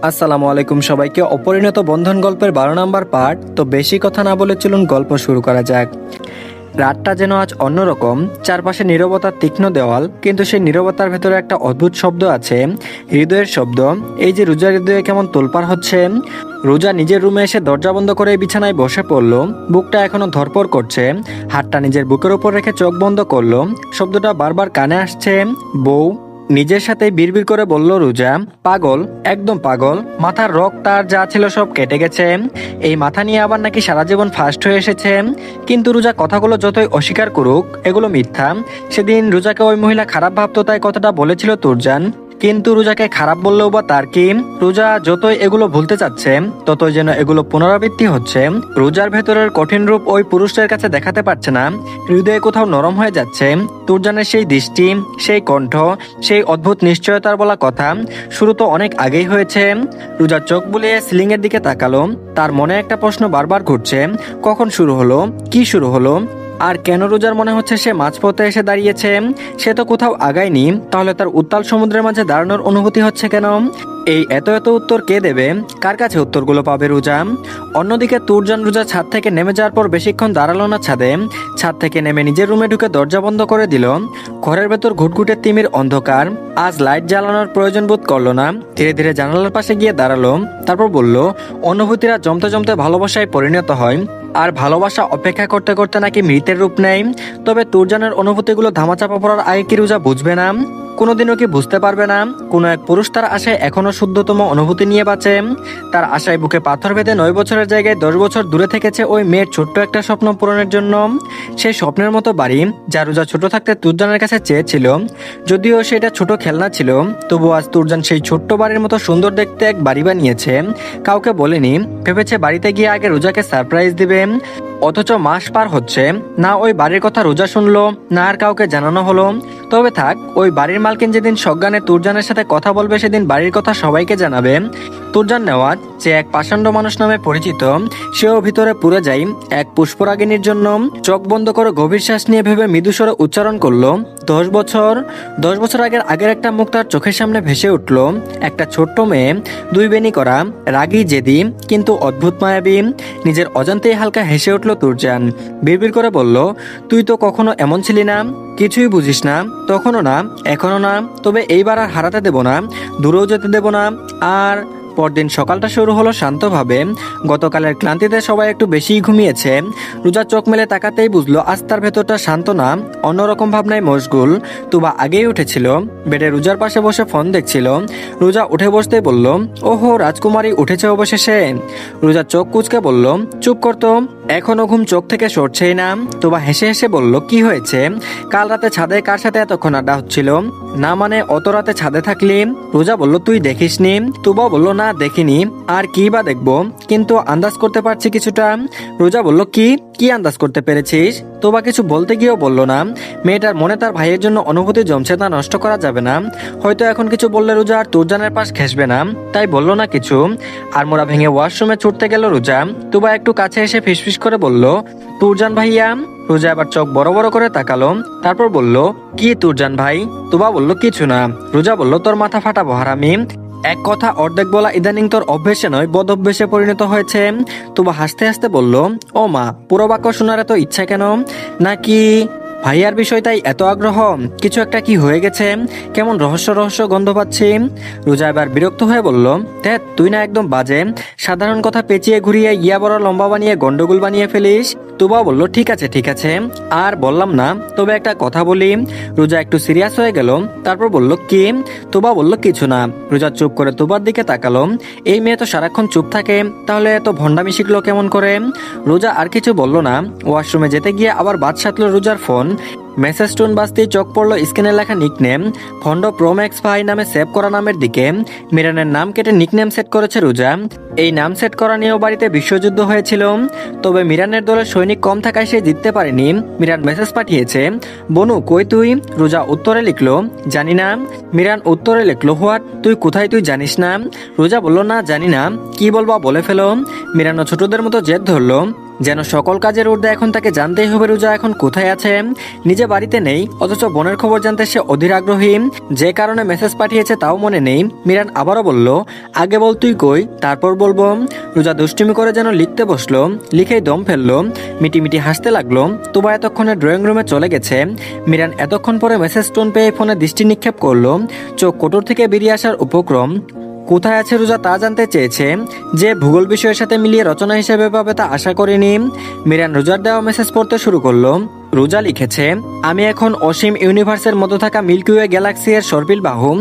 আসসালামু আলাইকুম সবাইকে। অপরিণত বন্ধন গল্পের 12 নম্বর পার্ট। তো বেশি কথা না বলে চলুন গল্প শুরু করা যাক। রাতটা যেন আজ অন্যরকম। চারপাশে নীরবতার তীক্ষ্ণ দেওয়াল, কিন্তু সেই নীরবতার ভেতরে একটা অদ্ভুত শব্দ আছে, হৃদয়ের শব্দ। এই যে রোজার হৃদয়ে কেমন তোলপাড় হচ্ছে। রোজা নিজের রুমে এসে দরজা বন্ধ করে বিছানায় বসে পড়ল। বুকটা এখনো ধরপড় করছে। হাতটা নিজের বুকের উপর রেখে চোখ বন্ধ করলো। শব্দটা বারবার কানে আসছে, বউ। নিজের সাথে বিড়বিড় করে বলল রোজা, পাগল, একদম পাগল। মাথার রক তার যা ছিল সব কেটে গেছে। এই মাথা নিয়ে আবার নাকি সারা জীবন ফার্স্ট হয়ে এসেছে। কিন্তু রোজা কথাগুলো যতই অস্বীকার করুক, এগুলো মিথ্যা। সেদিন রোজাকে ওই মহিলা খারাপ ভাবতো তাই কথাটা বলেছিল তুরজান। কিন্তু রোজাকে খারাপ বললেও বা তার কি? রোজা যতই এগুলো ভুলতে চাচ্ছে, ততই যেন এগুলো পুনরাবৃত্তি হচ্ছে। রোজার ভেতরের কঠিন রূপ ওই পুরুষের কাছে দেখাতে পারছে না। হৃদয়ে কোথাও নরম হয়ে যাচ্ছে। তুরজানের সেই দৃষ্টি, সেই কণ্ঠ, সেই অদ্ভুত নিশ্চয়তার বলা কথা শুরু তো অনেক আগেই হয়েছে। রোজা চোখ বুলিয়ে সিলিং এর দিকে তাকালো। তার মনে একটা প্রশ্ন বারবার ঘুরছে, কখন শুরু হলো, কি শুরু হলো, আর কেন রোজার মনে হচ্ছে সে মাঝপথে এসে দাঁড়িয়েছে। সে তো কোথাও আগায়নি, তাহলে তার উত্তাল সমুদ্রের মাঝে দাঁড়ানোর অনুভূতি হচ্ছে কেন? এই এত এত উত্তর কে দেবে? কার কাছে উত্তরগুলো পাবে রোজা? অন্যদিকে তুরজান রোজা ছাদ থেকে নেমে যাওয়ার পর বেশিক্ষণ দাঁড়ালো না ছাদে। ছাদ থেকে নেমে নিজের রুমে ঢুকে দরজা বন্ধ করে দিল। ঘরের ভেতর ঘুটঘুটে তিমির অন্ধকার। আজ লাইট জ্বালানোর প্রয়োজন বোধ করলো না। ধীরে ধীরে জানালার পাশে গিয়ে দাঁড়ালো। তারপর বলল, অনুভূতিরা জমতে জমতে ভালোবাসায় পরিণত হয়, আর ভালোবাসা অপেক্ষা করতে করতে নাকি মৃতের রূপ নেয়। তবে তুরজানের অনুভূতিগুলো ধামাচাপা পড়ার আগে কি রোজা বুঝবে না? কোনোদিনও কি বুঝতে পারবে না? কোনো এক পুরুষ তার আশায় এখনো শুদ্ধতম অনুভূতি নিয়ে বাঁচে। তার আশায় বুকে পাথর বেঁধে 9 বছরের জায়গায় 10 বছর দূরে থেকেছে ওই মেয়ের ছোট্ট একটা স্বপ্ন পূরণের জন্য। সেই স্বপ্নের মতো বাড়ি, যা রোজা ছোট থাকতে তুরজানের কাছে চেয়েছিল। যদিও সেটা ছোট খেলনা ছিল, তবু আজ তুরজান সেই ছোট্ট বাড়ির মতো সুন্দর দেখতে এক বাড়ি বানিয়েছে। কাউকে বলেনি, ভেবেছে বাড়িতে গিয়ে আগে রোজাকে সারপ্রাইজ দিবে। অথচ মাস পার হচ্ছে, না ওই বাড়ির কথা রোজা শুনলো, না আর কাউকে জানানো হলো। তবে থাক, ওই বাড়ির মালকিন যেদিন সজ্ঞানে তুরজানের সাথে কথা বলবে সেদিন বাড়ির কথা সবাইকে জানাবে। তুরজান নেওয়াজ, যে এক পাষাণ্ড মানুষ নামে পরিচিত, সেও ভিতরে পুরে যায় এক পুষ্পরাগিনীর জন্য। চোখ বন্ধ করে গভীর শ্বাস নিয়ে ভেবে মৃদুস্বরে উচ্চারণ করলো, 10 বছর। 10 বছর আগের একটা মুখ তার চোখের সামনে ভেসে উঠল। একটা ছোট্ট মেয়ে, 2 বেনি করা, রাগী জেদি কিন্তু অদ্ভুত মায়াবী। নিজের অজান্তেই হালকা হেসে উঠল তুরজান। বিড়বিড় করে বলল, তুই তো কখনো এমন ছিলি না, কিছুই বুঝিস না, তখনও না, এখনো না। তবে এইবার আর হারাতে দেব না, দূরেও যেতে দেব না। আর পরদিন সকালটা শুরু হলো শান্তভাবে। গতকালের ক্লান্তিতে সবাই একটু বেশিই ঘুমিয়েছে। রোজা চোখ মেলে তাকাতেই বুঝলো আজ তার ভেতরটা শান্ত না, অন্যরকম ভাবনায় মশগুল। তুবা আগেই উঠেছিল, বেডে রোজার পাশে বসে ফোন দেখছিল। রোজা উঠে বসতেই বলল, ওহো রাজকুমারী উঠেছে অবশেষে। রোজা চোখ কুঁচকে বলল, চুপ করতো, এখনো ঘুম চোখ থেকে সরছেই না। তুবা হেসে হেসে বলল, কি হয়েছে? কাল রাতে ছাদে কার সাথে এতক্ষণ আড্ডা হচ্ছিল? না মানে অত রাতে ছাদে থাকলি? রোজা বলল, তুই দেখিসনি? তুবা বলল, না দেখিনি। আর কি বা দেখবো, কিন্তু আন্দাজ করতে পারছি কিছুটা। রোজা বলল, কি কি আন্দাজ করতে পেরেছিস? তোবা কিছু বলতে গিয়েও বলল না। মেয়েটার মনে তার ভাইয়ের জন্য অনুভূতি জমছে, তা নষ্ট করা যাবে না। হয়তো এখন কিছু বললে রোজা আর তুরজানের পাশ ঘেসবে না, তাই বলল না কিছু। আর মোড়া ভেঙে ওয়াশরুমে ছুটতে গেল রোজা। তুবা একটু কাছে এসে ফিসফিস করে বলল, তুরজান ভাইয়া। রোজা আবার চোখ বড় বড় করে তাকালো। তারপর বলল, কি তুরজান ভাই? তুবা বলল, কিছু না। রোজা বলল, তোর মাথা ফাটাবো হারামি। এক কথা অর্ধেক বলা ইদানিং তোর অভ্যেসে নয় বদ অভ্যেসে পরিণত হয়েছে। তুবা হাসতে হাসতে বলল, ও মা, পুরো বাক্য শোনার এত ইচ্ছা কেন? নাকি ভাইয়ার বিষয়টাই এত আগ্রহ? কিছু একটা কি হয়ে গেছে? কেমন রহস্য রহস্য গন্ধ পাচ্ছি। রোজা এবার বিরক্ত হয়ে বলল, ধ্যাৎ, তুই না একদম বাজে। সাধারণ কথা পেঁচিয়ে ঘুরিয়ে ইয়া বড় লম্বা বানিয়ে গন্ডগোল বানিয়ে ফেলিস। তুবা বলল, ঠিক আছে ঠিক আছে, আর বললাম না। তবে একটা কথা বলি। রোজা একটু সিরিয়াস হয়ে গেল। তারপর বলল, কি? তুবা বলল, কিছু না। রোজা চুপ করে তুবার দিকে তাকালো। এই মেয়ে তো সারাক্ষণ চুপ থাকে, তাহলে এত ভণ্ডামি শিখলো কেমন করে? রোজা আর কিছু বলল না। ওয়াশরুমে যেতে গিয়ে আবার বাদ সাধলো রোজার ফোন। মেসেজ টোন বাজতেই চোখ পড়লো স্ক্রিনে লেখা নিকনেম, ফন্ড প্রোম্যাক্স ভাই নামে সেভ করা নামের দিকে। মিরানের নাম কেটে নিকনেম সেট করেছে রোজা। এই নাম সেট করা নিয়েও বাড়িতে বিশ্বযুদ্ধ হয়েছিল। তবে মিরানের দলে সৈনিক কম থাকায় সে জিততে পারেনি। মিরান মেসেজ পাঠিয়েছে, বনু কই তুই? রোজা উত্তরে লিখলো, জানি না। মিরান উত্তরে লিখলো, হোয়াট, তুই কোথায়, তুই জানিস না? রোজা বলল, না জানি না, কি বলবা বলে ফেলো। মিরানও ছোটদের মতো জেদ ধরলো, যেন সকল কাজের ঊর্ধ্বে এখন তাকে জানতেই হবে রোজা এখন কোথায় আছে। নিজে বাড়িতে নেই, অথচ বোনের খবর জানতে সে অধীর আগ্রহী। যে কারণে মেসেজ পাঠিয়েছে তাও মনে নেই। মিরান আবারও বলল, আগে বল তুই কই, তারপর বলবো। রোজা দুষ্টুমি করে যেন লিখতে বসলো, লিখেই দম ফেললো, মিটিমিটি হাসতে লাগলো। তুবা এতক্ষণে ড্রয়িং রুমে চলে গেছে। মিরান এতক্ষণ পরে মেসেজ টোন পেয়ে ফোনে দৃষ্টি নিক্ষেপ করলো। চোখ কোটর থেকে বেরিয়ে আসার উপক্রম। কোথায় আছে রোজা তা জানতে চেয়েছে, যে ভূগোল বিষয়ের সাথে মিলিয়ে রচনা হিসেবে পাবে তা আশা করিনি। মিরান রোজার দেওয়া মেসেজ পড়তে শুরু করলো। রোজা লিখেছে, আমি এখন অসীম ইউনিভার্সের মধ্যে থাকা মিল্কিওয়ে গ্যালাক্সি এর সর্পিল বাহু,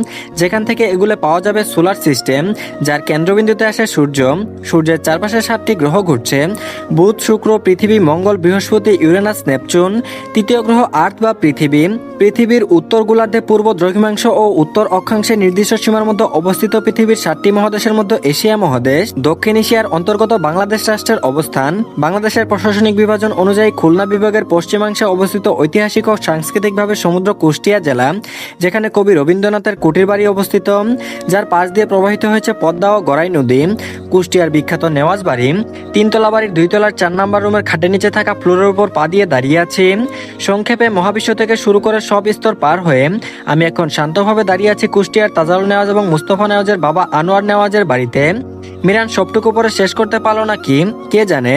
যেখান থেকে এগুলো পাওয়া যাবে সোলার সিস্টেম, যার কেন্দ্রবিন্দুতে আসে সূর্য। সূর্যের চারপাশে 7টি গ্রহ ঘুরছে, বুধ, শুক্র, পৃথিবী, মঙ্গল, বৃহস্পতি, ইউরেনাস, নেপচুন। তৃতীয় গ্রহ আর্থ বা পৃথিবী। পৃথিবীর উত্তর গোলার্ধে পূর্ব দ্রাঘিমাংশ ও উত্তর অক্ষাংশে নির্দিষ্ট সীমার মধ্যে অবস্থিত পৃথিবীর 7টি মহাদেশের মধ্যে এশিয়া মহাদেশ, দক্ষিণ এশিয়ার অন্তর্গত বাংলাদেশ রাষ্ট্রের অবস্থান। বাংলাদেশের প্রশাসনিক বিভাজন অনুযায়ী খুলনা বিভাগের পশ্চিমাংশে অবস্থিত ঐতিহাসিক ও সাংস্কৃতিকভাবে সমুদ্র কুষ্টিয়া জেলা, যেখানে কবি রবীন্দ্রনাথের কুটির বাড়ি অবস্থিত, যার পাশ দিয়ে প্রবাহিত হয়েছে পদ্মা ও গড়াই নদী। কুষ্টিয়ার বিখ্যাত নেওয়াজ বাড়ি, 3তলা বাড়ির 2 তলার 4 নম্বর রুমের খাটের নিচে থাকা ফ্লোরের উপর পা দিয়ে দাঁড়িয়ে আছি। সংক্ষেপে মহাবিশ্ব থেকে শুরু করে সব স্তর পার হয়ে আমি এখন শান্তভাবে দাঁড়িয়ে আছি কুষ্টিয়ার তাজারুল নেওয়াজ এবং মুস্তফা নেওয়াজের বাবা আনোয়ার নেওয়াজের বাড়িতে। মিরান সবটুকু পরে শেষ করতে পারলো নাকি কে জানে।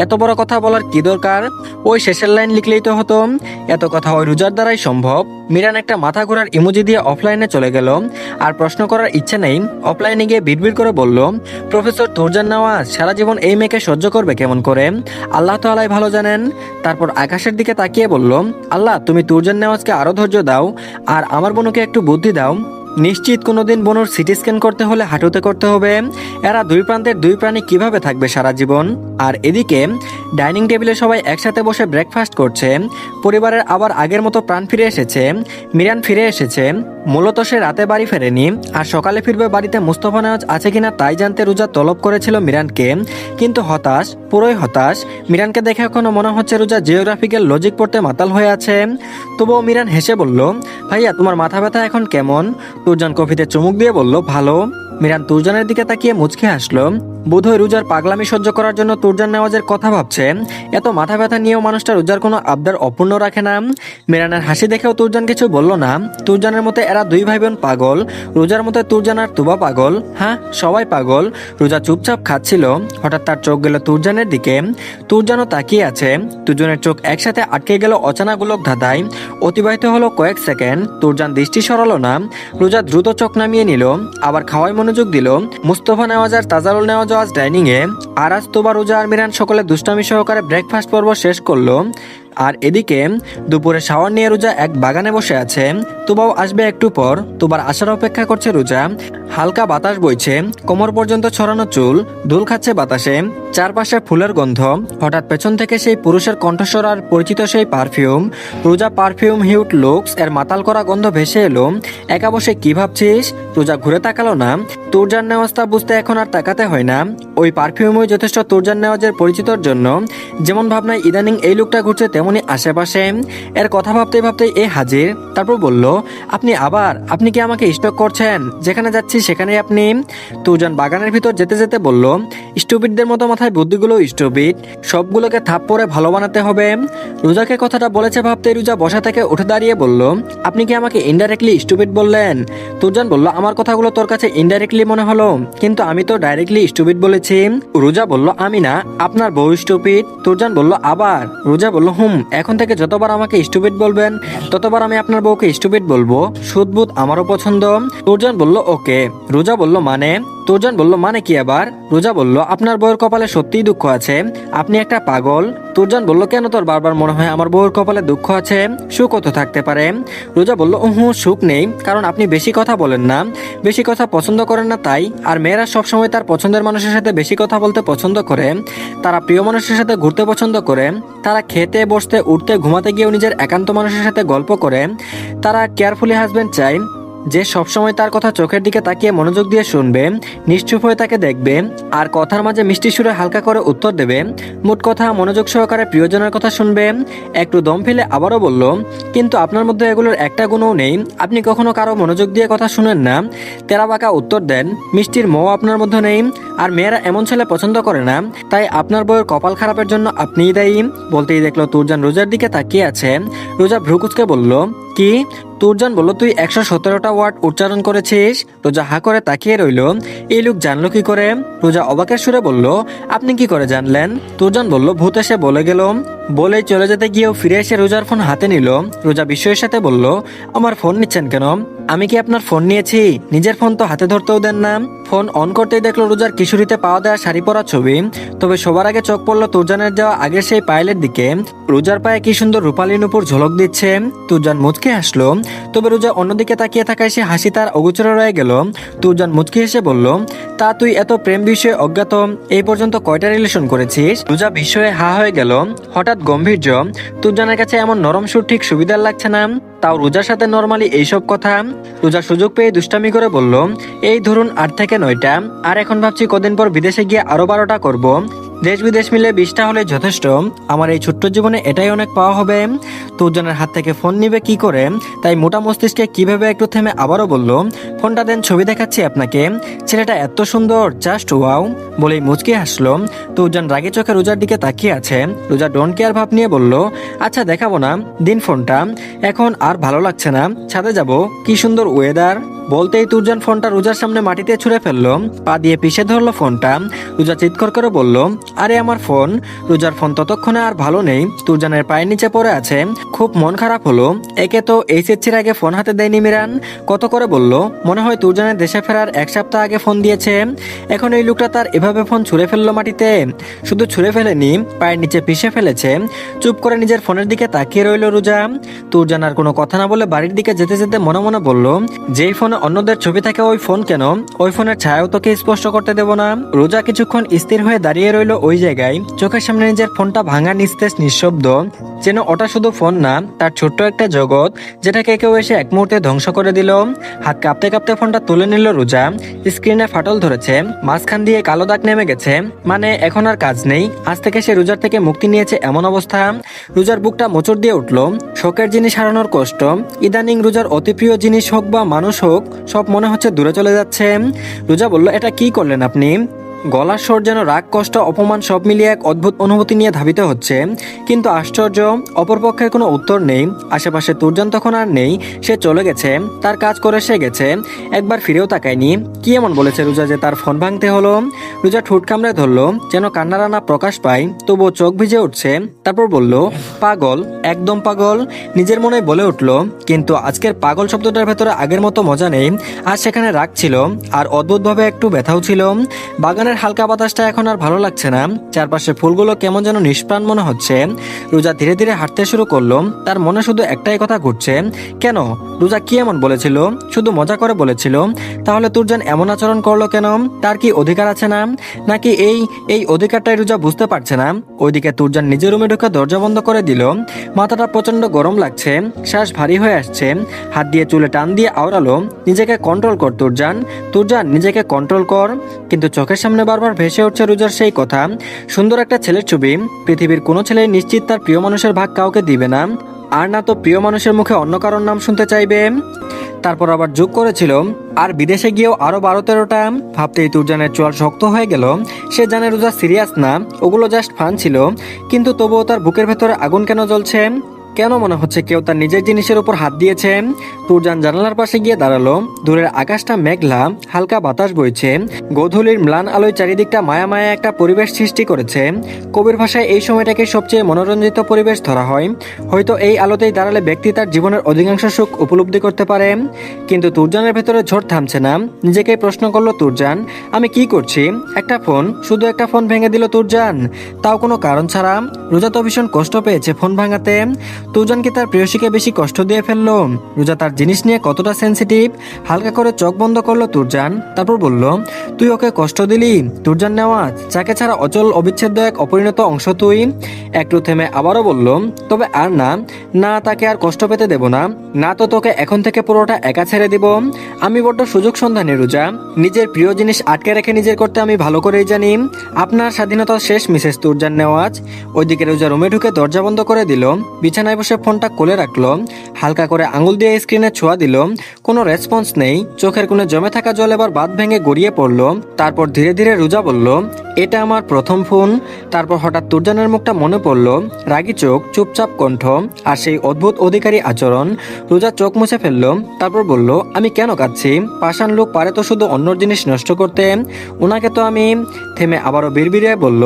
এত বড় কথা বলার কি দরকার, ওই শেষের লাইন লিখলেই তো হতো। এত কথা ওই রোজার দ্বারাই সম্ভব। মিরান একটা মাথা ঘোরার ইমোজি দিয়ে অফলাইনে চলে গেল। আর প্রশ্ন করার ইচ্ছে নেই। অফলাইনে গিয়ে বিড়বিড় করে বলল, প্রফেসর তুরজান নেওয়াজ সারা জীবন এই মেয়েকে সহ্য করবে কেমন করে, আল্লাহ তাআলাই ভালো জানেন। তারপর আকাশের দিকে তাকিয়ে বলল, আল্লাহ তুমি তুরজান নেওয়াজকে আরো ধৈর্য দাও, আর আমার বোনকে একটু বুদ্ধি দাও। নিশ্চিত কোনোদিন বনুর সিটি স্ক্যান করতে হলে হাঁটুতে করতে হবে। এরা দুই প্রান্তের দুই প্রাণী কিভাবে থাকবে সারা জীবন। আর এদিকে ডাইনিং টেবিলে সবাই একসাথে বসে ব্রেকফাস্ট করছে। পরিবারের আবার আগের মতো প্রাণ ফিরে এসেছে। মিরান ফিরে এসেছে। মূলত সে রাতে বাড়ি ফেরেনি, আর সকালে ফিরবে বাড়িতে মুস্তফা নেওয়াজ আছে কিনা তাই জানতে রোজা তলব করেছিল মিরানকে। কিন্তু হতাশ, পুরোই হতাশ। মিরানকে দেখে এখনো মনে হচ্ছে রোজা জিওগ্রাফিক্যাল লজিক পড়তে মাতাল হয়ে আছে। তবুও মিরান হেসে বলল, ভাইয়া তোমার মাথা ব্যথা এখন কেমন? তুরজান কফিতে চুমুক দিয়ে বলল, ভালো। মিরান তুরজানের দিকে তাকিয়ে মুচকে হাসলো। বোধহয় রোজার পাগলামি সহ্য করার জন্য তুরজান নেওয়াজের কথা ভাবছে। এত মাথা ব্যথা নিয়েও মানুষটা রোজার কোনো আবদার অপূর্ণ রাখে না। মিরানের হাসি দেখেও তুরজান কিছু বলল না। তুরজানের মতে এরা দুই ভাই বোন পাগল। রোজার মতে তুরজান আর তুবা পাগল। হ্যাঁ, সবাই পাগল। রোজা চুপচাপ খাচ্ছিল। হঠাৎ তার চোখ গেল তুরজানের দিকে। তুরজানও তাকিয়ে আছে। দুজনের চোখ একসাথে আটকে গেল অচানা গোলক ধাঁধায়। অতিবাহিত হলো কয়েক সেকেন্ড। তুরজান দৃষ্টি সরালো না। রোজা দ্রুত চোখ নামিয়ে নিল, আবার খাওয়ায় মনোযোগ দিল। মুস্তফা নেওয়াজ আর তাজারুল নেওয়াজ আজ ডাইনিং এ। আর আজ তোবা, রোজা আর মিরান সকলে দুষ্টামি সহকারে ব্রেকফাস্ট পর্ব শেষ করলো। আর এদিকে দুপুরে শাওয়ার নিয়ে রোজা এক বাগানে বসে আছে। তুবাও আসবে একটু পর। তুবার আসার অপেক্ষা করছে রোজা। হালকা বাতাস বইছে, কোমর পর্যন্ত ছড়ানো চুল দোল খাচ্ছে বাতাসে। চারপাশে ফুলের গন্ধ। হঠাৎ পেছন থেকে সেই পুরুষের কণ্ঠস্বর আর পরিচিত সেই পারফিউম। রোজা পারফিউম হিউট লুকস এর মাতাল করা গন্ধ ভেসে এলো। একা বসে কি ভাবছিস? রোজা ঘুরে তাকালো না। তুরজান নেওয়াজটা বুঝতে এখন আর তাকাতে হয় না। ওই পারফিউমই যথেষ্ট তুরজান নেওয়াজের পরিচিতর জন্য। যেমন ভাবনায় ইদানিং এই লোকটা ঘুরছে, তেমনি আশেপাশে। এর কথা ভাবতে ভাবতে এ হাজির। তারপর বলল, আপনি কি আমাকে স্টক করছেন? যেখানে যাচ্ছি সেখানেই আপনি। তুরজান বাগানের ভিতর যেতে যেতে বলল, স্টুপিডদের মতো মাথায় বুদ্ধিগুলো স্টুপিড, সবগুলোকে থাপ পরে ভালো বানাতে হবে। রোজাকে কথাটা বলেছে ভাবতে রোজা বসা থেকে উঠে দাঁড়িয়ে বলল, আপনি কি আমাকে ইনডাইরেক্টলি স্টুপিড বললেন? তুরজান বলল, আমার কথাগুলো তোর কাছে ইনডাইরেক্টলি মনে হলো, কিন্তু আমি তো ডাইরেক্টলি স্টুপিড বলেছি। রোজা বলল, আমি না, আপনার বউ স্টুপিড। তুরজান বলল, আবার? রোজা বলল, এখন থেকে যতবার আমাকে স্টুপিড বলবেন ততবার আমি আপনার বউকে স্টুপিড বলবো। সুদবুদ আমারও পছন্দ। তুরজান বলল, ওকে। রোজা বলল, মানে? তুরজান বলল, মানে কি আবার? রোজা বলল, আপনার বউয়ের কপালে সত্যিই দুঃখ আছে, আপনি একটা পাগল। তুরজান বলল, কেন তোর বারবার মনে হয় আমার বউয়ের কপালে দুঃখ আছে? সুখ কত থাকতে পারে? রোজা বলল, সুখ নেই, কারণ আপনি বেশি কথা বলেন না, বেশি কথা পছন্দ করেন না তাই। আর মেয়েরা সবসময় তার পছন্দের মানুষের সাথে বেশি কথা বলতে পছন্দ করে। তারা প্রিয় মানুষের সাথে ঘুরতে পছন্দ করে। তারা খেতে, বসতে, উঠতে, ঘুমাতে গিয়েও নিজের একান্ত মানুষের সাথে গল্প করে। তারা কেয়ারফুলি হাজবেন্ড চায়। যে সবসময় তার কথা চোখের দিকে তাকিয়ে মনোযোগ দিয়ে শুনবে, নিশ্চুপ হয়ে তাকে দেখবে, আর কথার মাঝে মিষ্টি সুরে হালকা করে উত্তর দেবে, মোট কথা মনোযোগ সহকারে প্রিয়জনের কথা শুনবে। একটু দম ফেলে আবারও বলল, কিন্তু আপনার মধ্যে এগুলোর একটা গুণও নেই, আপনি কখনো কারো মনোযোগ দিয়ে কথা শুনেন না। তেরা বাঁকা উত্তর দেন, মিষ্টির মোহ আপনার মধ্যে নেই, আর মেয়েরা এমন ছেলে পছন্দ করে না, তাই আপনার বউয়ের কপাল খারাপের জন্য আপনিই দায়ী। বলতেই দেখলো তুরজান রোজার দিকে তাকিয়ে আছে। রোজা ভ্রুকুচকে বলল, কি? তুরজান বলল, তুই 117টা ওয়ার্ড উচ্চারণ করেছিস। রোজা হা করে তাকিয়ে রইল, এই লোক জানলো কি করে? রোজা অবাকের সুরে বলল, আপনি কি করে জানলেন? তুরজান বলল, ভূত এসে বলে গেল। বলেই চলে যেতে গিয়েও ফিরে এসে রোজার ফোন হাতে নিল। রোজা বিস্ময়ের সাথে বলল, আমার ফোন নিচ্ছেন কেন? আমি কি আপনার ফোন নিয়েছি? নিজের ফোন তো হাতে ধরতেও দেন না। ফোন অন করতেই দেখলো রোজার কিশোরীতে পাওয়া দেওয়া শাড়ি পরা ছবি। তবে সবার আগে চোখ পড়লো তুরজানের দেওয়া আগের সেই পায়েলের দিকে। রোজার পায়ে কি সুন্দর রূপালী নূপুর ঝলক দিচ্ছে। তুরজান মুচকে হাসলো। তবে রোজা অন্যদিকে তাকিয়ে থাকায় সে হাসি তার অগোচরে রয়ে গেল। তুরজান মুচকি হেসে বলল, তা তুই এত প্রেম বিষয়ে অজ্ঞাত, এই পর্যন্ত কয়টা রিলেশন করেছিস? রোজা বিস্ময়ে হা হয়ে গেল। হঠাৎ গম্ভীর্য। তুরজানের কাছে এমন নরম সুর ঠিক সুবিধার লাগছে না, তাও রোজার সাথে নরমালি এইসব কথা। রোজা সুযোগ পেয়ে দুষ্টামি করে বলল, এই ধরুন 8 থেকে 9টা, আর এখন ভাবছি কদিন পর বিদেশে গিয়ে আরো 12টা করব। দেশ বিদেশ মিলে 20টা হলে যথেষ্ট। আমার এই ছোট্ট জীবনে এটাই অনেক পাওয়া হবে। তুরজানের হাত থেকে ফোন নিবে কি করে, তাই মোটা মস্তিষ্কে কিভাবে একটু থেমে আবারও বলল, ফোনটা দেন, ছবি দেখাচ্ছি আপনাকে। ছেলেটা এত সুন্দর, জাস্ট ওয়াও। বলেই মুচকি হাসলো। তুরজান রাগে চোখে রোজার দিকে তাকিয়ে আছে। রোজা ডোন্ট কেয়ার ভাব নিয়ে বলল, আচ্ছা দেখাবো না, দিন ফোনটা। এখন আর ভালো লাগছে না, ছাদে যাব, কি সুন্দর ওয়েদার। বলতেই তুরজান ফোনটা রোজার সামনে মাটিতে ছুঁড়ে ফেললো, পা দিয়ে পিষে ধরলো ফোনটা। রোজা চিৎকার করে বলল, আরে আমার ফোন। রোজার ফোন ততক্ষণে আর ভালো নেই, তুরজানের পায়ের নিচে পড়ে আছে। খুব মন খারাপ হলো। একে তো এইচএসসির আগে ফোন হাতে দেয়নি মিরান, কত করে বলল, মনে হয় তুরজানের দেশে ফেরার 1 সপ্তাহ আগে ফোন দিয়েছে। এখন এই লোকটা তার এভাবে ফোন ছুঁড়ে ফেললো মাটিতে। শুধু ছুঁড়ে ফেলেনি, পায়ের নিচে পিষে ফেলেছে। চুপ করে নিজের ফোনের দিকে তাকিয়ে রইল রোজা। তুরজান আর কোনো কথা না বলে বাড়ির দিকে যেতে যেতে মনে মনে বলল, যেই ফোনে অন্যদের ছবি থাকে ওই ফোন কেন? ওই ফোনের ছায়াও তোকে স্পষ্ট করতে দেব না। রোজা কিছুক্ষণ স্থির হয়ে দাঁড়িয়ে রইল ওই জায়গায়, চোখের সামনে নিজের ফোনটা ভাঙা নিস্তেজ নিঃশব্দ, যেন ওটা শুধু ফোন না, তার ছোট্ট একটা জগৎ, যেটাকে কেউ এসে এক মুহূর্তে ধ্বংস করে দিল। হাত কাঁপতে কাঁপতে ফোনটা তুলে নিল রোজা। স্ক্রিনে ফাটল ধরেছে, মাঝখান দিয়ে কালো দাগ নেমে গেছে। মানে এখন আর কাজ নেই। আজ থেকে সে রোজার থেকে মুক্তি নিয়েছে এমন অবস্থা। রোজার বুকটা মোচড় দিয়ে উঠল। শখের জিনিস হারানোর কষ্ট। ইদানিং রোজার অতি প্রিয় জিনিস হোক বা মানুষ হোক, সব মনে হচ্ছে দূরে চলে যাচ্ছে। রোজা বলল, এটা কি করলেন আপনি? গলার স্বর যেন রাগ, কষ্ট, অপমান সব মিলিয়ে এক অদ্ভুত অনুভূতি নিয়ে ধাবিত হচ্ছে। কিন্তু আশ্চর্য, অপরপক্ষের কোনো উত্তর নেই। আশেপাশে তুরজান তখন আর নেই, সে চলে গেছে, তার কাজ করে সে গেছে, একবার ফিরেও তাকায়নি। কি এমন বলেছে রোজা যে তার ফোন ভাঙতে হলো? রোজা ঠোঁট কামড়ে ধরলো, যেন কান্নারানা প্রকাশ পায়, তবুও চোখ ভিজে উঠছে। তারপর বলল, পাগল, একদম পাগল। নিজের মনে বলে উঠল, কিন্তু আজকের পাগল শব্দটার ভেতরে আগের মতো মজা নেই। আর সেখানে রাগ ছিল, আর অদ্ভুতভাবে একটু ব্যথাও ছিল। বাগানের হালকা বাতাসটা এখন আর ভালো লাগছে না। চারপাশে ফুলগুলো কেমন যেন নিষ্প্রাণ মনে হচ্ছে। রোজা ধীরে ধীরে হাঁটতে শুরু করলো। তার মনে শুধু একটাই কথা ঘুরছে, কেন? রোজা কি এমন বলেছিল? শুধু মজা করে বলেছিল? তাহলে তুরজান এমন আচরণ করলো কেন? তার কি অধিকার আছে না? নাকি এই অধিকারটাই রোজা বুঝতে পারছে না? ওইদিকে তুরজান নিজের রুমে ঢুকে দরজা বন্ধ করে দিল। মাথাটা প্রচন্ড গরম লাগছে, শ্বাস ভারী হয়ে আসছে। হাত দিয়ে চুলে টান দিয়ে আওড়ালো, নিজেকে কন্ট্রোল কর তুরজান, তুরজান নিজেকে কন্ট্রোল কর। কিন্তু চোখের সামনে বারবার ভেসে উঠছে রোজার সেই কথা, সুন্দর একটা ছেলের ছবি। পৃথিবীর কোনো ছেলে নিশ্চিত তার প্রিয় মানুষের ভাগ কাউকে দিবে না, আর না তো প্রিয় মানুষের মুখে অন্য কারোর নাম শুনতে চাইবে। তারপর আবার যোগ করেছিল, আর বিদেশে গিয়েও আরো 12-13টা। ভাবতেই তুরজানের চোয়াল শক্ত হয়ে গেল। সে জানে রোজা সিরিয়াস না, ওগুলো জাস্ট ফান ছিল। কিন্তু তবুও তার বুকের ভেতরে আগুন কেন জ্বলছে? কেন মনে হচ্ছে কেউ তার নিজের জিনিসের উপর হাত দিয়েছে? তুরজান জানালার পাশে গিয়ে দাঁড়ালো। দূরের আকাশটা মেঘলা, হালকা বাতাস বইছে। গোধূলির ম্লান আলোয় চারিদিকটা মায়া মায়া একটা পরিবেশ সৃষ্টি করেছে। কবির ভাষায় এই সময়টাকে সবচেয়ে মনোরঞ্জিত পরিবেশ ধরা হয়। হয়তো এই আলোতেই দাঁড়ালে ব্যক্তি তার জীবনের অধিকাংশ সুখ উপলব্ধি করতে পারে। কিন্তু তুরজানের ভেতরে ঝড় থামছে না। নিজেকেই প্রশ্ন করলো তুরজান, আমি কি করছি? একটা ফোন, শুধু একটা ফোন ভেঙে দিল তুরজান, তাও কোনো কারণ ছাড়া। রোজা তো ভীষণ কষ্ট পেয়েছে ফোন ভাঙাতে। তুরজান কি তার প্রেয়সীকে বেশি কষ্ট দিয়ে ফেললো? রোজা তার জিনিস নিয়ে কতটা সেন্সিটিভ? হালকা করে চোখ বন্ধ করলো তুরজান, তারপর বলল, তুই ওকে কষ্ট দিলি? তুরজান নেওয়াজ, যাকে ছাড়া অচল অবিচ্ছেদ্য এক অপরিণত অংশ তুই। একটু থেমে আবারও বলল, তবে আর না, না তাকে আর কষ্ট পেতে দেব না, না তো তোকে এখন থেকে পুরোটা একা ছেড়ে দিব। আমি বড্ড সুযোগ সন্ধানী রোজা, নিজের প্রিয় জিনিস আটকে রেখে নিজের করতে আমি ভালো করেই জানি। আপনার স্বাধীনতা শেষ মিসেস তুরজান নেওয়াজ। ওইদিকে রোজা রুমে ঢুকে দরজা বন্ধ করে দিল, বিছানায় বসে ফোনটা কোলে রাখলো, হালকা করে আঙুল দিয়ে স্ক্রিনে ছোঁয়া দিল। কোনো রেসপন্স নেই। চোখের কোণে জমে থাকা জল এবার বাঁধ ভেঙে গড়িয়ে পড়লো। তারপর ধীরে ধীরে রোজা বলল, এটা আমার প্রথম ফোন। তারপর হঠাৎ তুরজানের মুখটা মনে পড়ল, রাগী চোখ, চুপচাপ কণ্ঠ, আর সেই অদ্ভুত অধিকারী আচরণ। রোজা চোখ মুছে ফেললো, তারপর বলল, আমি কেন কাঁদছি? পাষাণ লোক পারে তো শুধু অন্যর জিনিস নষ্ট করতে, ওনাকে তো আমি। থেমে আবারও বিড়বিড়িয়ে বলল,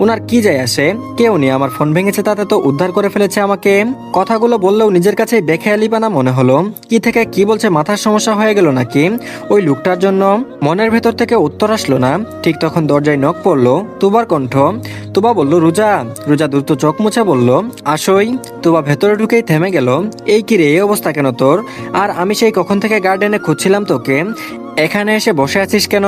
ওনার কি যায় আসে? কেউ নেই, আমার ফোন ভেঙেছে তাতে তো উদ্ধার করে ফেলেছে আমাকে। কথাগুলো বললেও নিজের কাছে বেখেয়ালিপানা মনে হলো। কি থেকে কি বলছে মাথার সমস্যা হয়ে গেল নাকি ওই লোকটার জন্য? মনের ভেতর থেকে উত্তর আসলো না। ঠিক তখন দরজায় নক পড়লো, তুবার কণ্ঠ। তুবা বলল, রোজা। রোজা দ্রুত চোখ মুছে বলল, আসই। তুবা ভেতরে ঢুকেই থেমে গেল। এই কি রে, এই অবস্থা কেন তোর? আর আমি সেই কখন থেকে গার্ডেনে খুঁজছিলাম তোকে, এখানে এসে বসে আছিস কেন?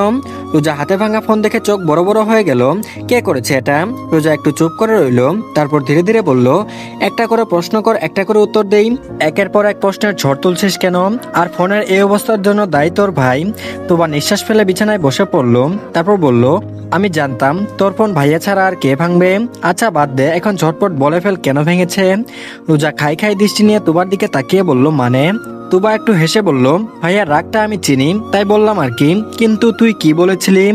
রোজা হাতে ভাঙা ফোন দেখে চোখ বড় বড় হয়ে গেল। কে করেছে এটা? রোজা একটু চুপ করে রইল, তারপর ধীরে ধীরে বলল, একটা করে প্রশ্ন কর, একটা করে উত্তর দেই। একের পর এক প্রশ্নের ঝড় তুলছিস কেন? আর ফোনের এই অবস্থার জন্য দায়ী তোর ভাই। তোবা নিঃশ্বাস ফেলে বিছানায় বসে পড়ল, তারপর বলল, আমি জানতাম তোর ফোন ভাইয়া ছাড়া আর কে ভাঙবে। আচ্ছা বাদ দে, এখন ঝটপট বলে ফেল কেন ভেঙেছে। রোজা খাই খাই দৃষ্টি নিয়ে তুবার দিকে তাকিয়ে বলল, মানে? তুবা একটু হেসে বলল, ভাইয়ার রাগটা আমি চিনি, তাই বললাম আর কি। কিন্তু তুই কি বলেছিলি?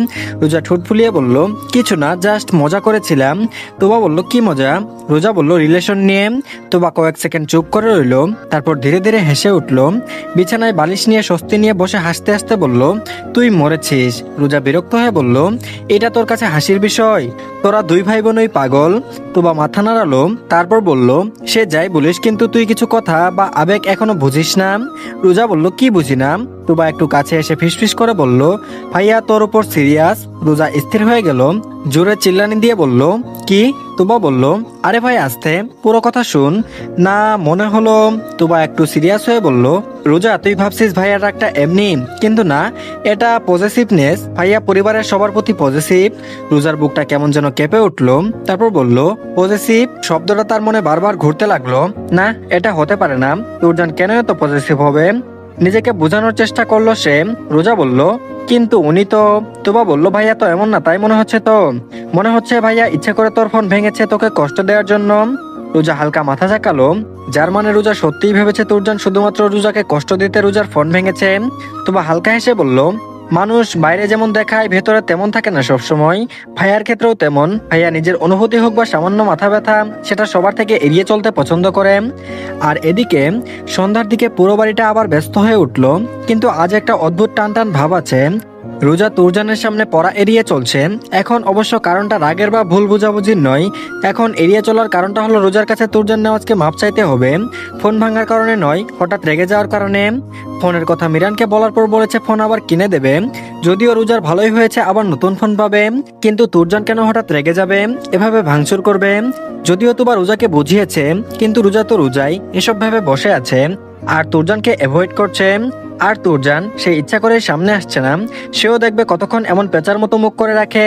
রোজা ঠোঁট ফুলিয়ে বলল, কিছু না, জাস্ট মজা করেছিলাম। তুবা বলল, কি মজা? রোজা বলল, রিলেশন নিয়ে। তুবা কয়েক সেকেন্ড চুপ করে রইল, তারপর ধীরে ধীরে হেসে উঠল। বিছানায় বালিশ নিয়ে স্বস্তি নিয়ে বসে হাসতে হাসতে বলল, তুই মরেছিস। রোজা বিরক্ত হয়ে বলল, এটা তোর কাছে হাসির বিষয়? তোরা দুই ভাই বোনই পাগল। তুবা মাথা নাড়ালো, তারপর বলল, সে যাই বলিস, কিন্তু তুই কিছু কথা বা আবেগ এখনো বুঝিস না। রোজা বলল, কি বুঝি না? তুবা একটু কাছে এসে ফিসফিস করে বলল, ভাইয়া তোর উপর সিরিয়াস। রোজা স্থির হয়ে গেল, জোরে চিল্লানি দিয়ে বলল, কি? তুবা বলল, আরে ভাই আস্তে, পুরো কথা শুন। না মনে হলো। তুবা একটু সিরিয়াস হয়ে বলল, রোজা তুই ভাবছিস ভাইয়ার রাগটা এমনি, কিন্তু না, এটা পজেসিভনেস। ভাইয়া পরিবারের সবার প্রতি পজেসিভ। রোজার বুকটা কেমন যেন কেঁপে উঠলো, তারপর বলল, পজেসিভ শব্দটা তার মনে বারবার ঘুরতে লাগলো। না, এটা হতে পারে না। তুরজান কেন এত পজেসিভ হবে? নিজেকে বোঝানোর চেষ্টা করলো সে। রোজা বলল, কিন্তু উনি তো। তুবা বলল, ভাইয়া তো এমন না, তাই মনে হচ্ছে তো। মনে হচ্ছে ভাইয়া ইচ্ছে করে তোর ফোন ভেঙেছে তোকে কষ্ট দেওয়ার জন্য। রোজা হালকা মাথা ঝাঁকালো, যার মানে রোজা সত্যিই ভেবেছে তুরজান শুধুমাত্র রোজাকে কষ্ট দিতে রোজার ফোন ভেঙেছে। তুবা হালকা হেসে বলল, মানুষ বাইরে যেমন দেখায় ভেতরে তেমন থাকে না সবসময়। ভাইয়ার ক্ষেত্রেও তেমন। ভাইয়া নিজের অনুভূতি হোক বা সামান্য মাথা ব্যথা, সেটা সবার থেকে এড়িয়ে চলতে পছন্দ করে। আর এদিকে সন্ধ্যার দিকে পুরো বাড়িটা আবার ব্যস্ত হয়ে উঠল, কিন্তু আজ একটা অদ্ভুত টান টান ভাব আছে। রোজা তুরজানের সামনে পড়া এড়িয়ে চলছে। এখন অবশ্য কারণটা রাগের বা ভুল বোঝাবুঝির নয়। এখন এড়িয়ে চলার কারণটা হলো রোজার কাছে তুরজান নেওয়াজকে মাপ চাইতে হবে। ফোন ভাঙার কারণে নয়, হঠাৎ রেগে যাওয়ার কারণে। ফোনের কথা মিরানকে বলার পর বলেছে ফোন আবার কিনে দেবে। যদিও রোজার ভালোই হয়েছে, আবার নতুন ফোন পাবে। কিন্তু তুরজান কেন হঠাৎ রেগে যাবে, এভাবে ভাঙচুর করবে? যদিও তুবা রোজাকে বুঝিয়েছে, কিন্তু রোজা তো রোজাই এসব ভেবে বসে আছে আর তুরজানকে অ্যাভয়েড করছে। আর তুরজান সে ইচ্ছা করে সামনে আসছে না। সেও দেখবে কতক্ষণ এমন পেঁচার মতো মুখ করে রাখে।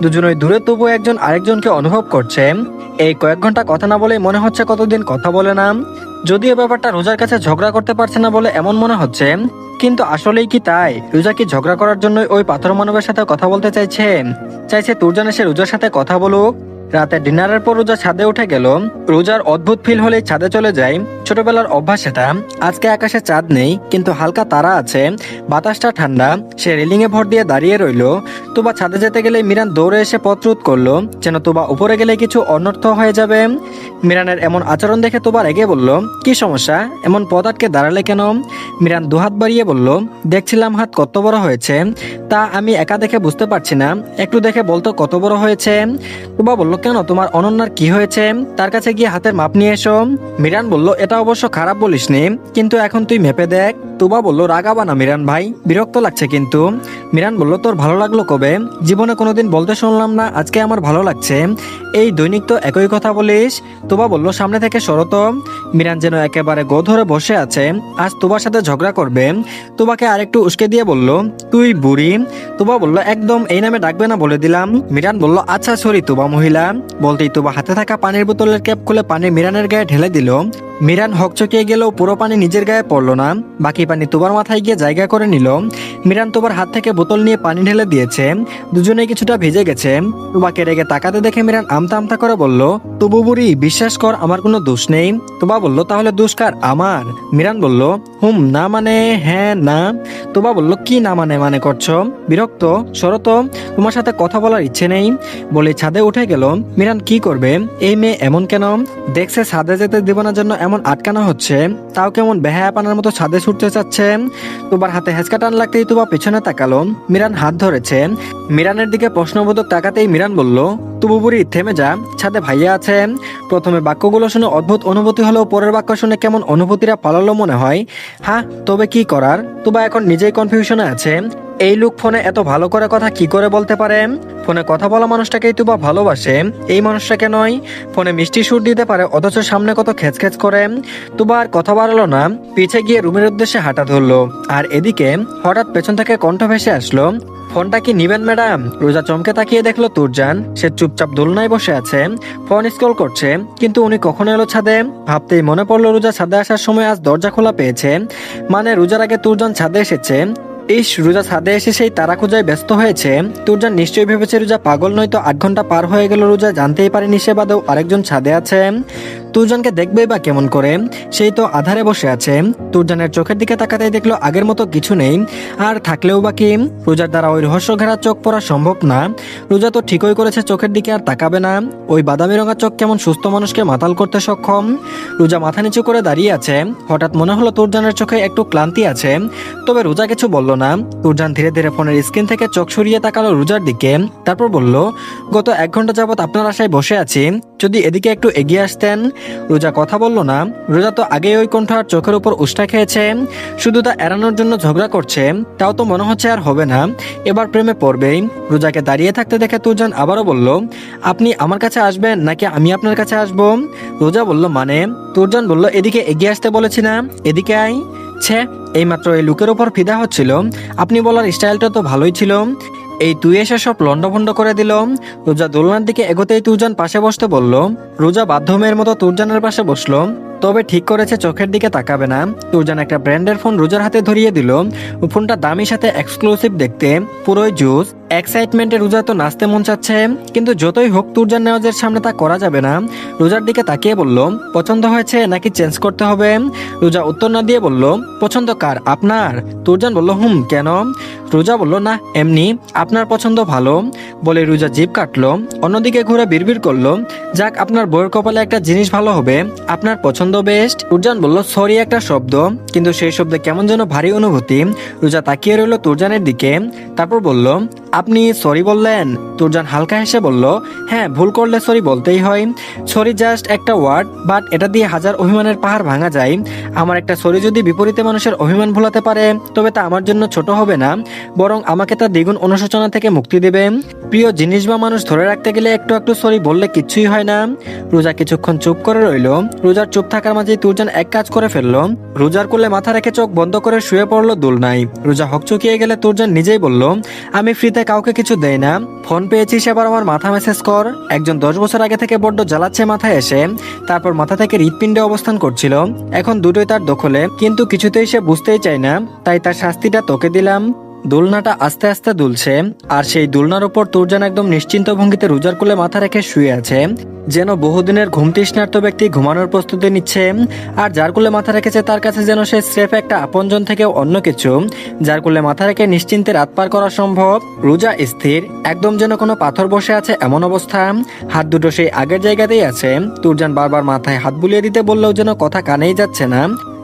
দুজনই দূরে, তবু একজন আরেকজনকে অনুভব করছে। এই কয়েক ঘন্টা কথা না বলে মনে হচ্ছে কতদিন কথা বলে না। যদিও ব্যাপারটা রোজার কাছে ঝগড়া করতে পারছে না বলে এমন মনে হচ্ছে, কিন্তু আসলেই কি তাই? রোজা কি ঝগড়া করার জন্য ওই পাথর মানবের সাথে কথা বলতে চাইছে তুরজান এসে রোজার সাথে কথা বলুক। রাতে ডিনারের পর রোজা ছাদে উঠে গেল। রোজার অদ্ভুত ফিল হলেই ছাদে চলে যায়, ছোটবেলার অভ্যাস এটা। আজকে আকাশে চাঁদ নেই, কিন্তু হালকা তারা আছে, বাতাসটা ঠান্ডা। সে রেলিং এ ভর দিয়ে দাঁড়িয়ে রইল। তুবা ছাদে যেতে গেলে মিরান দৌড়ে এসে পথ রোধ করলো, যেন তুবা উপরে গেলে কিছু অনর্থ হয়ে যাবে। মিরানের এমন আচরণ দেখে তুবা রেগে বলল, কি সমস্যা? এমন পথ আটকে দাঁড়ালে কেন? মিরান দুহাত বাড়িয়ে বলল, দেখছিলাম হাত কত বড় হয়েছে। তা আমি একা দেখে বুঝতে পারছি না, একটু দেখে বলতো কত বড় হয়েছে। তুবা বলল, কেন তোমার অনন্যার কি হয়েছে? তার কাছে গিয়ে হাতের মাপ নিয়ে এসো। মিরান বলল, এটা অবশ্য খারাপ বলিসনি, কিন্তু এখন তুই মেপে দেখ। তুবা বলল, রাগাবা না মিরান ভাই, বিরক্ত লাগছে কিন্তু। মিরান বলল, তোর ভালো লাগলো কবে? জীবনে কোনোদিন বলতে শুনলাম না, আজকে আমার ভালো লাগছে। এই দৈনিক তো একই কথা বলিস। তুবা বলল, সামনে থেকে সরত। মিরান যেন একেবারে গো ধরে বসে আছে, আজ তুবার সাথে ঝগড়া করবে। তুবাকে আরেকটু উস্কে দিয়ে বলল, তুই বুড়ি। তুবা বলল, একদম এই নামে ডাকবে না বলে দিলাম। মিরান বলল, আচ্ছা সরি তুবা মহিলা। বলতেই তুবা হাতে থাকা পানির বোতলের ক্যাপ খুলে পানি মিরানের গায়ে ঢেলে দিল। মিরান হকচকিয়ে গেলেও পুরো পানি নিজের গায়ে পড়লো না, বাকি পানি তুবার মাথায় গিয়ে জায়গা করে নিল। মিরান তুবার হাত থেকে বোতল নিয়ে পানি ঢেলে দিয়েছে, দুজনেই কিছুটা ভিজে গেছে। তুবাকে রেগে তাকাতে দেখে মিরান আমতা আমতা করে বলল, তুবু বুড়ি বিশ্বাস কর আমার কোনো দোষ নেই। তুবা বলল, তাহলে দোষ কার? আমার। মিরান বলল, না মানে হ্যাঁ না। তুবা বলল, কি না মানে করছো? বিরক্ত? শরত, তোমার সাথে কথা বলার ইচ্ছে নেই। বলে ছাদে উঠে গেল। মিরান কি করবে? এই মেয়ে এমন কেন? দেখছে ছাদে যেতে দিব না জন্য এমন আটকানো হচ্ছে, তাও কেমন বেহায়াপানার মতো ছাদে ছুটতে চাচ্ছে। তুবার হাতে হেঁচকা টান লাগতেই তুবা পেছনে তাকালো। মিরান হাত ধরেছে। মিরানের দিকে প্রশ্নবোধক তাকাতেই মিরান বলল, তুবু বুড়ি থেমে যা, ছাদে ভাইয়া আছে। প্রথমে বাক্যগুলো শুনে অদ্ভুত অনুভূতি হলেও পরের বাক্য শুনে কেমন অনুভূতিরা পালালো মনে হয়। হ্যাঁ, তবে কি করার? তুবা এখন নিজেই কনফিউশনে আছে। এই লোক ফোনে এত ভালো করে কথা কি করে বলতে পারে? ফোনে কথা বলা মানুষটাকেই তুবা ভালোবাসে, এই মানুষটাকে নয়। ফোনে মিষ্টি সুর দিতে পারে অথচ সামনে কত খেচখেচ করে। তুবা আর কথা বাড়ালো না, পিছে গিয়ে রুমের উদ্দেশ্যে হাঁটা ধরলো। আর এদিকে হঠাৎ পেছন থেকে কণ্ঠ ভেসে আসলো, ফোনটা কি নিবেন ম্যাডাম? রোজা চমকে তাকিয়ে দেখলো তুরজান, সে চুপচাপ দোলনায় বসে আছে, ফোন স্ক্রল করছে। কিন্তু উনি কখন এলো ছাদে? ভাবতেই মনে পড়লো রোজা ছাদে আসার সময় আজ দরজা খোলা পেয়েছে, মানে রোজার আগে তুরজান ছাদে এসেছে। রোজা ছাদে এসে সেই তারা খোঁজায় ব্যস্ত হয়েছে। তুরজান নিশ্চয়ই ভেবেছে রোজা পাগল, নয়তো 8 ঘন্টা পার হয়ে গেল রোজা জানতেই পারেনি সে বাদেও আরেকজন ছাদে আছে। তুরজানকে দেখবেই বা কেমন করে? সেই তো আধারে বসে আছে। তুরজানের চোখের দিকে তাকাতেই দেখলো আগের মতো কিছু নেই, আর থাকলেও বা কি? রোজার দ্বারা ওই রহস্য ঘেরা চোখ পড়া সম্ভব না। রোজা তো ঠিকই করেছে, চোখের দিকে আর তাকাবে না। ওই বাদামি রঙা চোখ কেমন সুস্থ মানুষকে মাতাল করতে সক্ষম। রোজা মাথা নিচু করে দাঁড়িয়ে আছে। হঠাৎ মনে হলো তুরজানের চোখে একটু ক্লান্তি আছে, তবে রোজা কিছু বলল না। তুরজান ধীরে ধীরে ফোনের স্ক্রিন থেকে চোখ সরিয়ে তাকালো রোজার দিকে, তারপর বলল, গত 1 ঘন্টা যাবত আপনার আশায় বসে আছি, যদি এদিকে একটু এগিয়ে আসতেন। রোজা কথা বলল না। রোজা তো আগেই ওই কণ্ঠ আর চোখের উপর উষ্টা খেয়েছে, শুধু তা এড়ানোর জন্য ঝগড়া করছে। তাও তো মনে হচ্ছে আর হবে না, এবার প্রেমে পড়বেই। রোজাকে দাঁড়িয়ে থাকতে দেখে তুরজান আবারও বলল, আপনি আমার কাছে আসবেন নাকি আমি আপনার কাছে আসবো? রোজা বলল, মানে? তুরজান বলল, এদিকে এগিয়ে আসতে বলেছি না, এদিকে আই। ছে, এইমাত্র এই লুকের ওপর ফিদা হচ্ছিল। আপনি বলার স্টাইলটা তো ভালোই ছিল, এই তুই এসে সব লন্ডভন্ড করে দিল। রোজা দোলনার দিকে এগোতেই তুরজান পাশে বসতে বলল। রোজা বাধ্য মেয়ের মতো তুরজানের পাশে বসলো, তবে ঠিক করেছে চোখের দিকে তাকাবে না। তুরজান একটা ব্র্যান্ডের ফোন রোজার হাতে ধরিয়ে দিল। ফোনটা দামি, সাথে এক্সক্লুসিভ দেখতে, পুরোই জুস। এক্সাইটমেন্টে রোজা তো নাচতে মন চাচ্ছে, কিন্তু যতই হোক তুরজান নেওয়াজের সামনে তা করা যাবে না। রোজার দিকে তাকিয়ে বলল, পছন্দ হয়েছে নাকি চেঞ্জ করতে হবে? রোজা উত্তর না দিয়ে বলল, পছন্দ কার, আপনার? তুরজান বলল, কেন? রোজা বলল, না এমনি, আপনার পছন্দ ভালো। বলে রোজা জিভ কাটলো, অন্যদিকে ঘুরে বিড়বিড় করলো, যাক আপনার বউয়ের কপালে একটা জিনিস ভালো হবে, আপনার পছন্দ বেস্ট। তুরজান বলল, সরি একটা শব্দ, কিন্তু সেই শব্দে কেমন যেন ভারী অনুভূতি। রোজা তাকিয়ে রইল তুরজানের দিকে, তারপর বলল, আপনি সরি বললেন? তুরজান হালকা হেসে বলল, হ্যাঁ, ভুল করলে সরি বলতেই হয়। সরি জাস্ট একটা ওয়ার্ড, বাট এটা দিয়ে হাজার অভিমানের পাহাড় ভাঙা যায়। আমার একটা সরি যদি বিপরীতে মানুষের অভিমান ভোলাতে পারে, তবে তা আমার জন্য ছোট হবে না, বরং আমাকে তা দ্বিগুণ অনুশোচনা থেকে মুক্তি দেবে। প্রিয় জিনিস বা মানুষ ধরে রাখতে গেলে একটু একটু সরি বললে কিচ্ছুই হয় না। রোজা কিছুক্ষণ চুপ করে রইল। রোজার চুপ থাকার মাঝেই তুরজান এক কাজ করে ফেললো, রোজার কোলে মাথা রেখে চোখ বন্ধ করে শুয়ে পড়লো দোলনায়। রোজা হকচকিয়ে গেলে তুরজান নিজেই বলল, আমি ফ্রিতে কাউকে কিছু দেই না, ফোন পেয়েছিস এবার আমার মাথা মেসেজ কর। একজন 10 বছর আগে থেকে বড্ড জ্বালাচ্ছে মাথায় এসে, তারপর মাথা থেকে হৃৎপিণ্ডে অবস্থান করছিল, এখন দুটোই তার দখলে, কিন্তু কিছুতেই সে বুঝতেই চায় না, তাই তার শাস্তিটা তোকে দিলাম। দোলনাটা আস্তে আস্তে দুলছে, আর সেই দোলনার উপর তুরজান একদম নিশ্চিন্ত ভঙ্গিতে রোজার কোলে মাথা রেখে শুয়ে আছে, যেন বহুদিনের ঘুম তৃষ্ণার্ত ব্যক্তি ঘুমানোর প্রস্তুতি নিচ্ছে। আর যার কোলে মাথা রেখেছে তার কাছে যেন সে স্রেফ একটা আপনজন থেকে অন্য কিছু, যার কোলে মাথা রেখে নিশ্চিন্তে রাত পার করা সম্ভব। রোজা স্থির, একদম যেন কোনো পাথর বসে আছে এমন অবস্থা। হাত দুটো সেই আগের জায়গাতেই আছে। তুরজান বারবার মাথায় হাত বুলিয়ে দিতে বললেও যেন কথা কানেই যাচ্ছে না,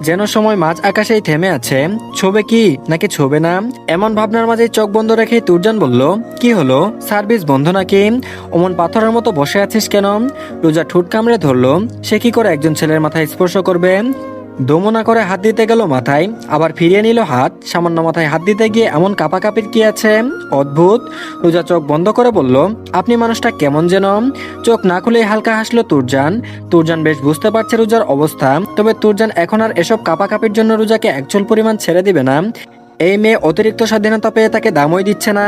যেন সময় মাঝ আকাশেই থেমে আছে। ছোবে কি নাকি ছোবে না, এমন ভাবনার মাঝে চোখ বন্ধ রেখে তুরজান বলল, কি হলো, সার্ভিস বন্ধ নাকি? অমন পাথরের মতো বসে আছিস কেন? রোজা ঠোঁট কামড়ে ধরলো, সে কি করে একজন ছেলের মাথায় স্পর্শ করবে? দমনা করে হাত দিতে গেল মাথায়, আবার ফিরিয়ে নিল হাত। সামান্য মাথায় হাত দিতে গিয়ে এমন কাঁপাকাঁপির কি আছে? অদ্ভুত। রোজা চোখ বন্ধ করে বলল, আপনি মানুষটা কেমন যেন। চোখ না খুলেই হালকা হাসলো তুরজান। তুরজান বেশ বুঝতে পারছে রোজার অবস্থা, তবে তুরজান এখন আর এসব কাঁপাকাঁপির জন্য রোজাকে একচুল পরিমাণ ছেড়ে দিবে না। এই মেয়ে অতিরিক্ত স্বাধীনতা পেয়ে তাকে দামই দিচ্ছে না।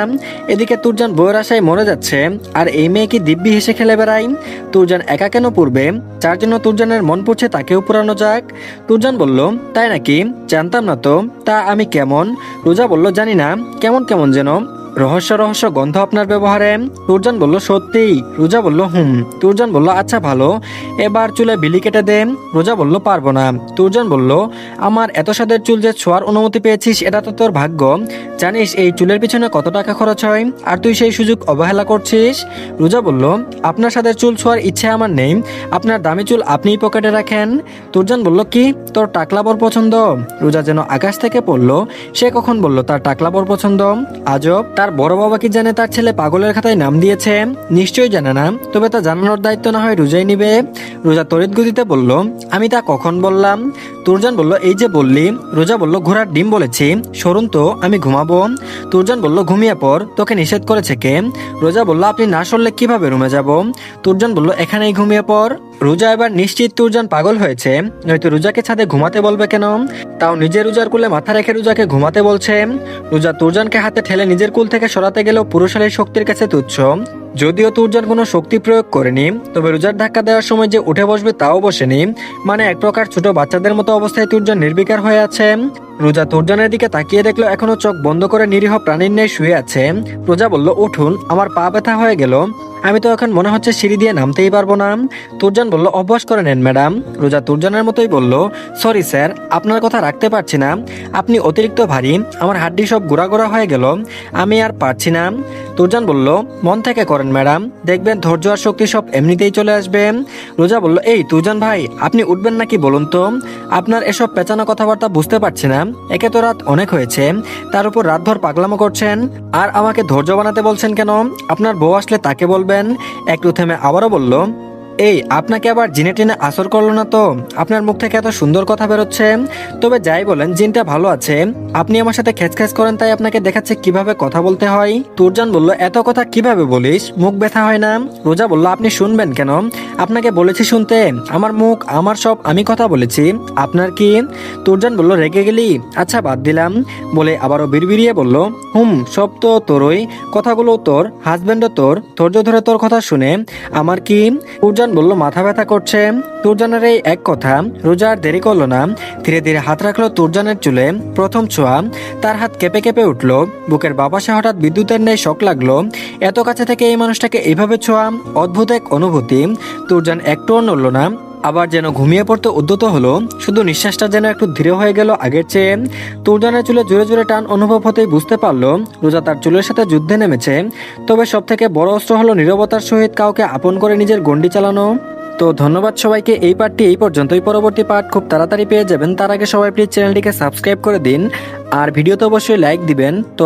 এদিকে তুরজান বউয়ের আশায় মরে যাচ্ছে, আর এই মেয়ে কি দিব্যি হেসে খেলে বেড়ায়। তুরজান একা কেন পুরবে? যার জন্য তুরজানের মন পড়ছে তাকেও পুরানো যাক। তুরজান বলল, তাই নাকি? জানতাম না তো। তা আমি কেমন? রোজা বলল, জানি না, কেমন কেমন যেন রহস্য রহস্য গন্ধ আপনার ব্যবহারে। তুরজান বলল, সত্যি? রোজা বলল, হুম। তুরজান বলল, আচ্ছা ভালো, এবার চুলে বিলি কেটে দে। রোজা বলল, পারবো না। তুরজান বলল, আমার এত সাদের চুল যে ছোঁয়ার অনুমতি পেয়েছিস এটা তো তোর ভাগ্য। জানিস এই চুলের পিছনে কত টাকা খরচ হয়, আর তুই সেই সুযোগ অবহেলা করছিস। রোজা বলল, আপনার সাদের চুল ছোঁয়ার ইচ্ছে আমার নেই, আপনার দামি চুল আপনিই পকেটে রাখেন। তুরজান বলল, কি তোর টাকলা বর পছন্দ? রোজা যেন আকাশ থেকে পড়লো। সে কখন বলল তার টাকলা বর পছন্দ? আজব, তার বড় বাবা কি জানে তার ছেলে পাগলের খাতায় নাম দিয়েছে? নিশ্চয়ই জানে না, তবে তা জানানোর দায়িত্ব না হয় রোজাই নিবে। রোজা তড়িৎ গতিতে বলল, আমি তা কখন বললাম? তুরজান বলল, এই যে বললি। রোজা বলল, ঘোড়ার ডিম বলেছি, সরুন তো, আমি ঘুমাবো। তুরজান বলল, ঘুমিয়ে পড়, তোকে নিষেধ করেছে কে? রোজা বলল, আপনি না সরলে কিভাবে রুমে যাব? তুরজান বলল, এখানেই ঘুমিয়ে পড়। রোজা এবার নিশ্চিত তুরজান পাগল হয়েছে, নয়তো রোজাকে ছাদে ঘুমাতে বলবে কেন? তাও নিজে রোজার কুলে মাথা রেখে রোজাকে ঘুমাতে বলছে। রোজা তুরজানকে হাতে ঠেলে নিজের কুল থেকে সরাতে গেলেও পুরুষালীর শক্তির কাছে তুচ্ছ। যদিও তুরজান কোনো শক্তি প্রয়োগ করেনি, তবে রোজার ধাক্কা দেওয়ার সময় যে উঠে বসবে তাও বসেনি। মানে এক প্রকার ছোট বাচ্চাদের মতো অবস্থায় তুরজান নির্বিকার হয়ে আছে। রোজা তুরজানের দিকে তাকিয়ে দেখলো এখনো চোখ বন্ধ করে নিরীহ প্রাণীর ন্যায় শুয়ে আছে। রোজা বলল, উঠুন, আমার পা ব্যথা হয়ে গেল, আমি তো এখন মনে হচ্ছে সিঁড়ি দিয়ে নামতেই পারবো না। তুরজান বলল, অভ্যাস করে নেন ম্যাডাম। রোজা তুরজানের মতোই বলল, সরি স্যার, আপনার কথা রাখতে পারছি না, আপনি অতিরিক্ত ভারী, আমার হাড্ডি সব গোড়া গোড়া হয়ে গেল, আমি আর পারছি না। তুরজান বলল, মন থেকে করেন ম্যাডাম, দেখবেন ধৈর্য আর শক্তি সব এমনিতেই চলে আসবে। রোজা বলল, এই তুরজান ভাই, আপনি উঠবেন নাকি বলুন তো? আপনার এসব পেঁচানো কথাবার্তা বুঝতে পারছি না। একে তো রাত অনেক হয়েছে, তার উপর রাতভর পাগলামো করছেন, আর আমাকে ধৈর্য বানাতে বলছেন কেন? আপনার বউ আসলে তাকে বলবেন। একটু থেমে আবারও বলল, এই আপনাকে আবার জিনে টিনে আসর করলো না তো? আপনার মুখ থেকে এত সুন্দর কথা বেরোচ্ছে। তবে যাই বলেন, জিনটা ভালো আছে, আপনি আমার সাথে খেচখেচ করেন তাই আপনাকে দেখাচ্ছে কিভাবে কথা বলতে হয়। তুরজান বলল, এত কথা কিভাবে বলিস, মুখ ব্যথা হয় না? রোজা বলল, আপনি শুনবেন কেন? আপনাকে বলেছি শুনতে, আমার মুখ আমার সব, আমি কথা বলেছি, আপনার কি? তুরজান বলল, রেগে গেলি, আচ্ছা বাদ দিলাম, বলে আবারও বিড়বিড়িয়ে বলল, সব তো তোরই, কথাগুলো তোর, হাজবেন্ডও তোর, ধৈর্য ধরে তোর কথা শুনে আমার কি? তুরজান বলল, মাথা ব্যথা করছে। তুরজানের এই এক কথা রোজা আর দেরি করলো না, ধীরে ধীরে হাত রাখলো তুরজানের চুলে। প্রথম ছোঁয়া, তার হাত কেঁপে কেঁপে উঠল, বুকের বাপাসে হঠাৎ বিদ্যুতের ন্যায় শক লাগলো। এত কাছে থেকে এই মানুষটাকে এইভাবে ছোঁয়া, অদ্ভুত এক অনুভূতি। তুরজান একটুও নড়ল না, আবার যেন ঘুমিয়ে পড়তে উদ্যত হলো, শুধু নিঃশ্বাসটা যেন একটু ধীরে হয়ে গেল আগের চেয়ে। তুরজানের চুলে জোরে জোরে টান অনুভব হতেই বুঝতে পারলো রোজা তার চুলের সাথে যুদ্ধে নেমেছে। তবে সব থেকে বড় অস্ত্র হলো নীরবতার সহিত কাউকে আপন করে নিজের গণ্ডি চালানো। তো ধন্যবাদ সবাইকে, এই পার্টটি এই পর্যন্তই। পরবর্তী পার্ট খুব তাড়াতাড়ি পেয়ে যাবেন, তার আগে সবাই প্লিজ চ্যানেলটিকে সাবস্ক্রাইব করে দিন, আর ভিডিওতে অবশ্যই লাইক দিবেন। তো